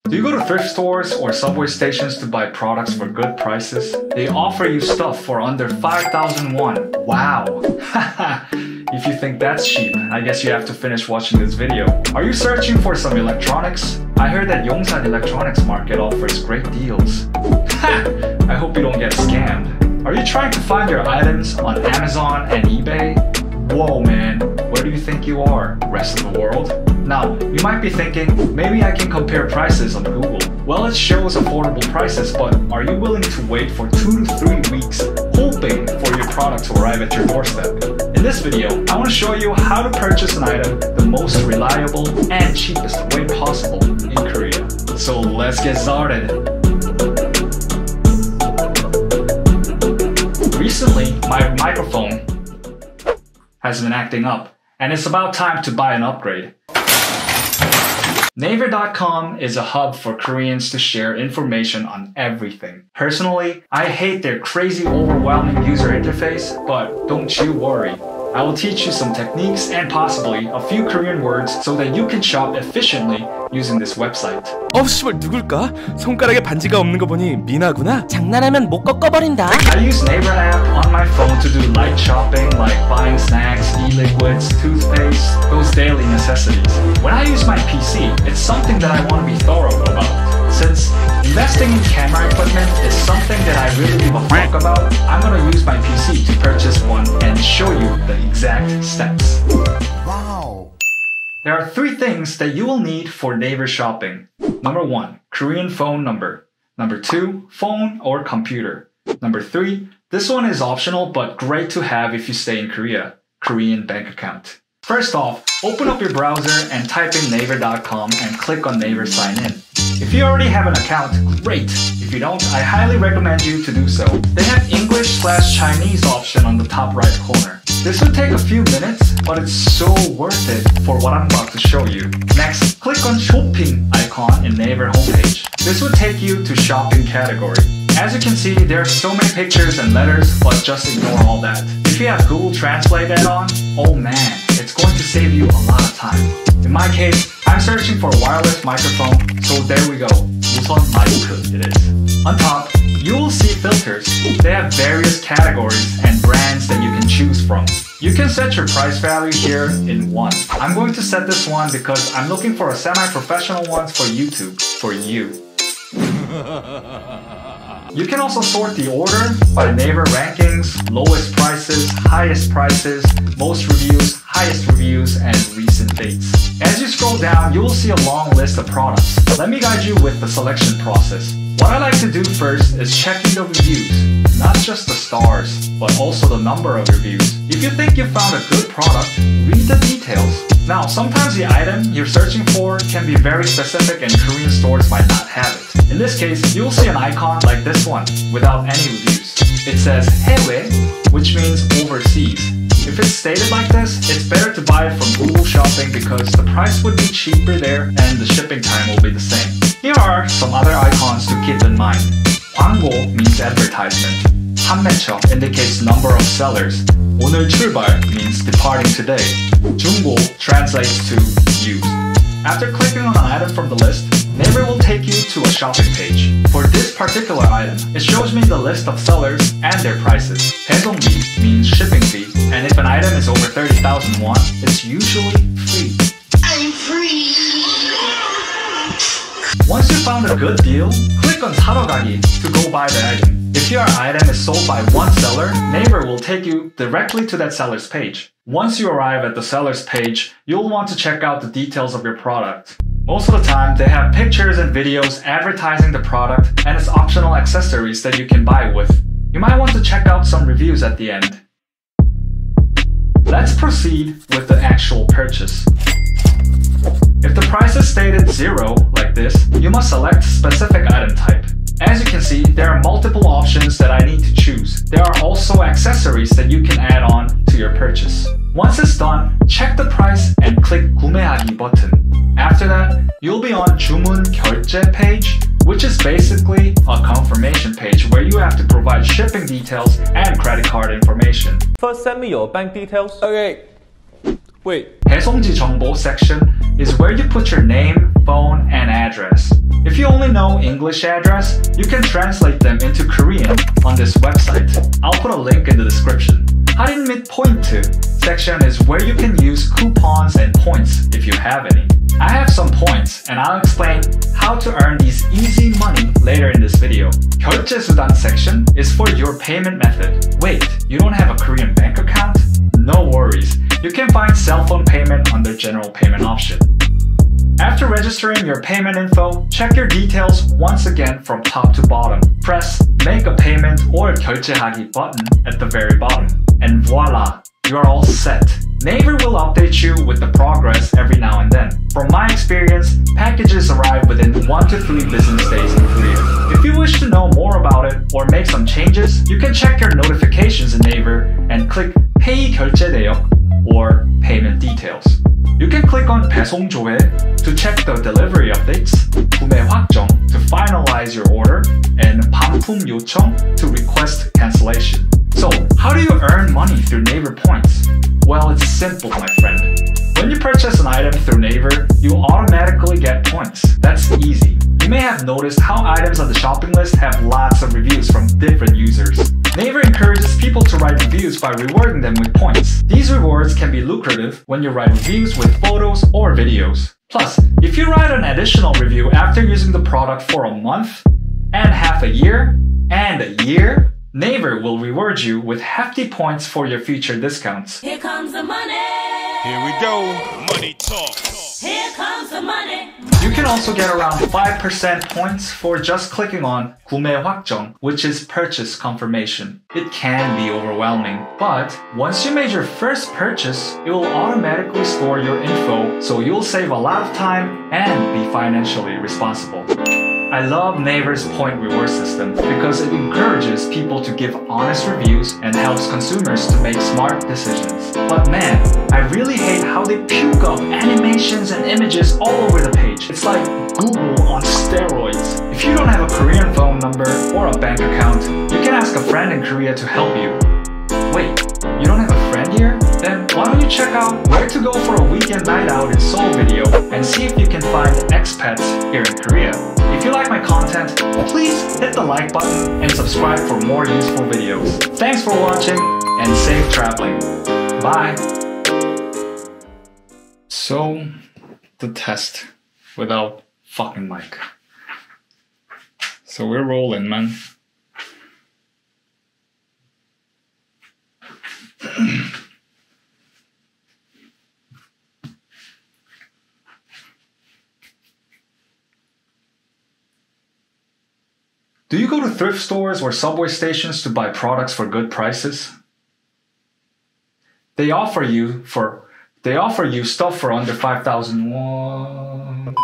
Do you go to thrift stores or subway stations to buy products for good prices? They offer you stuff for under 5,000 won. Wow! If you think that's cheap, I guess you have to finish watching this video. Are you searching for some electronics? I heard that Yongsan Electronics Market offers great deals. I hope you don't get scammed. Are you trying to find your items on Amazon and eBay? Whoa man, where do you think you are, rest of the world? Now, you might be thinking, maybe I can compare prices on Google. Well, it shows affordable prices, but are you willing to wait for 2 to 3 weeks hoping for your product to arrive at your doorstep? In this video, I want to show you how to purchase an item the most reliable and cheapest way possible in Korea. So let's get started. Recently, my microphone has been acting up, and it's about time to buy an upgrade. Naver.com is a hub for Koreans to share information on everything. Personally, I hate their crazy overwhelming user interface, but don't you worry. I will teach you some techniques and possibly a few Korean words so that you can shop efficiently using this website. 씨발 누굴까? 손가락에 반지가 없는 거 보니 미나구나? 장난하면 못 꺾어버린다. I use Naver app on my phone to do light shopping like buying snacks, e-liquids, toothpaste, those daily necessities. When I use my PC, it's something that I want to be thorough about. Since investing in camera equipment is something that I really give a fuck about, I'm gonna use my PC to purchase one and show you the exact steps. Wow! There are 3 things that you will need for Naver shopping. Number 1, Korean phone number. Number 2, phone or computer. Number 3, this one is optional but great to have if you stay in Korea, Korean bank account. First off, open up your browser and type in naver.com and click on Naver sign in. If you already have an account, great! If you don't, I highly recommend you to do so. They have English/Chinese option on the top right corner. This would take a few minutes, but it's so worth it for what I'm about to show you. Next, click on shopping icon in Naver homepage. This would take you to shopping category. As you can see, there are so many pictures and letters, but just ignore all that. If you have Google Translate add-on, oh man, it's going to save you a lot of time. In my case, I'm searching for a wireless microphone, so there we go. 우선 마이크 it is. On top, you will see filters. They have various categories and brands that you can choose from. You can set your price value here in 1. I'm going to set this one because I'm looking for a semi-professional one for YouTube, for you. You can also sort the order by Naver rankings, lowest prices, highest prices, most reviews, highest reviews, and recent dates. As you scroll down, you will see a long list of products. Let me guide you with the selection process. What I like to do first is checking the reviews, not just the stars, but also the number of reviews. If you think you found a good product, read the details. Now, sometimes the item you're searching for can be very specific and Korean stores might not have it. In this case, you'll see an icon like this one, without any reviews. It says 해외, which means overseas. If it's stated like this, it's better to buy it from Google Shopping because the price would be cheaper there and the shipping time will be the same. Here are some other icons to keep in mind. 광고 means advertisement. 판매처 indicates number of sellers. 오늘 출발 means departing today. 중고 translates to used. After clicking on an item from the list, Naver will take you to a shopping page. For this particular item, it shows me the list of sellers and their prices. 배송비 means shipping fee, and if an item is over 30,000 won, it's usually free. I'm free! Once you found a good deal, click on 사러 가기 to go buy the item. If your item is sold by one seller, Naver will take you directly to that seller's page. Once you arrive at the seller's page, you'll want to check out the details of your product. Most of the time, they have pictures and videos advertising the product and its optional accessories that you can buy with. You might want to check out some reviews at the end. Let's proceed with the actual purchase. If the price is stated 0, like this, you must select specific item type. As you can see, there are multiple options that I need to choose. There are also accessories that you can add on to your purchase. Once it's done, check the price and click 구매하기 button. After that, you'll be on 주문 결제 page, which is basically a confirmation page where you have to provide shipping details and credit card information. First, send me your bank details. Okay. Wait. 배송지 정보 section is where you put your name, phone, and address. If you only know English address, you can translate them into Korean on this website. I'll put a link in the description. 할인 및 포인트 section is where you can use coupons and points if you have any. I have some points and I'll explain how to earn these easy money later in this video. 결제수단 section is for your payment method. Wait, you don't have a Korean bank account? No worries, you can find cell phone payment under general payment option. After registering your payment info, check your details once again from top to bottom. Press Make a Payment or 결제하기 button at the very bottom. And voila, you are all set. Naver will update you with the progress every now and then. From my experience, packages arrive within 1 to 3 business days in Korea. If you wish to know more about it or make some changes, you can check your notifications in Naver and click Pay 결제 내역 or Payment Details. You can click on 배송 조회 to check the delivery updates, 구매 확정 to finalize your order, and 반품 요청 to request cancellation. So, how do you earn money through Naver points? Well, it's simple, my friend. When you purchase an item through Naver, you automatically get points. That's easy. You may have noticed how items on the shopping list have lots of reviews from different users. Naver encourages people to write reviews by rewarding them with points. These rewards can be lucrative when you write reviews with photos or videos. Plus, if you write an additional review after using the product for a month, and half a year, and a year, Naver will reward you with hefty points for your future discounts. Here comes the money. Here we go. Money talk. Here comes the money. You can also get around 5% points for just clicking on 구매 확정, which is purchase confirmation. It can be overwhelming, but once you made your first purchase, it will automatically store your info, so you'll save a lot of time and be financially responsible. I love Naver's point reward system because it encourages people to give honest reviews and helps consumers to make smart decisions. But man, I really hate how they puke up animations and images all over the page. It's like Google on steroids. If you don't have a Korean phone number or a bank account, you can ask a friend in Korea to help you. Wait, you don't have a friend here? Then why don't you check out Where to Go for a Weekend Night Out in Seoul video and see if you can find expats here in Korea. If you like my content, please hit the like button and subscribe for more useful videos. Thanks for watching and safe traveling. Bye! So, the test without fucking mic. So we're rolling, man. Do you go to thrift stores or subway stations to buy products for good prices? They offer you stuff for under 5,000 won.